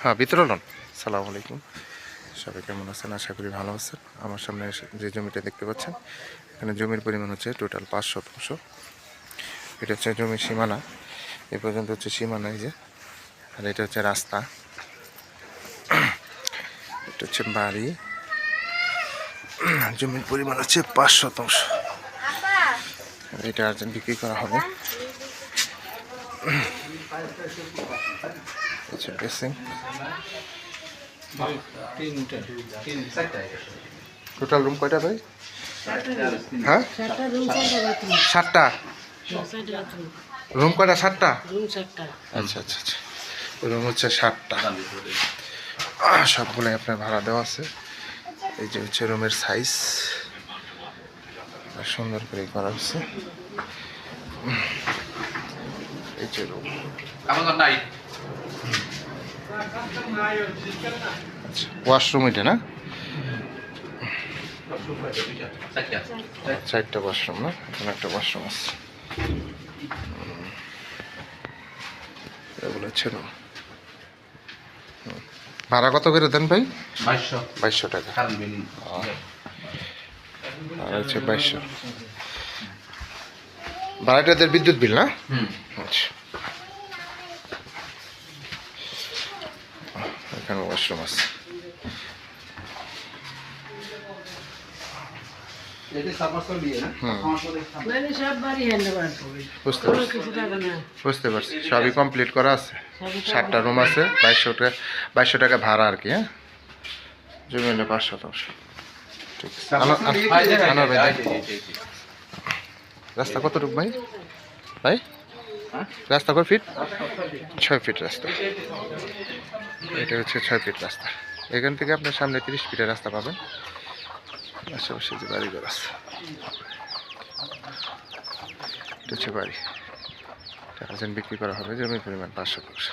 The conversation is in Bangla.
হ্যাঁ ভিতরে লন। সালাম আলাইকুম, সবাই কেমন আছেন? আশা করি ভালো আছেন। আমার সামনে যে জমিটা দেখতে পাচ্ছেন, এখানে জমির পরিমাণ হচ্ছে টোটাল 5 শতাংশ। এটা হচ্ছে জমির সীমানা, এ পর্যন্ত হচ্ছে সীমানা। এই যে, আর এটা হচ্ছে রাস্তা, এটা হচ্ছে বাড়ি। জমির পরিমাণ হচ্ছে 5 শতাংশ। এটা আর্জেন্ট বিক্রি করা হবে। টোটাল রুম কয়টা ভাই? হ্যাঁ, 7টা রুম। কয়টা? 7টা। আচ্ছা আচ্ছা আচ্ছা, রুম হচ্ছে 7টা। সবগুলোই আপনার ভাড়া দেওয়া আছে। এই যে হচ্ছে রুমের সাইজ, সুন্দর করে করা হচ্ছে। এই যে রুম। আচ্ছা, ওয়াশরুম এটা না? 4টা ওয়াশরুম না? এখানে একটা ওয়াশরুম আছে। এগুলো হচ্ছে রুম। ভাড়া কত করে দেন ভাই? 2200 টাকা। আর হচ্ছে 2200 ভাড়াটাদের বিদ্যুৎ বিল না? আচ্ছা, এখানে ওয়াশরুম আছে। বুঝতে পারছি, সবই কমপ্লিট করা আছে। 7টা রুম আছে, 2200 টাকা ভাড়া আর কি। হ্যাঁ, জমি হলে 5 শতাংশ। ঠিক আছে। রাস্তা কতটুকু ভাই? ভাই রাস্তা কত ফিট? 6 ফিট রাস্তা। এটা হচ্ছে 6 ফিট রাস্তা। এখান থেকে আপনার সামনে 30 ফিটের রাস্তা পাবেন। আশেপাশে যে বাড়িঘর আছে, এটা হচ্ছে বাড়ি। টাকা বিক্রি করা হবে। জমির পরিমাণ 5 শতাংশ।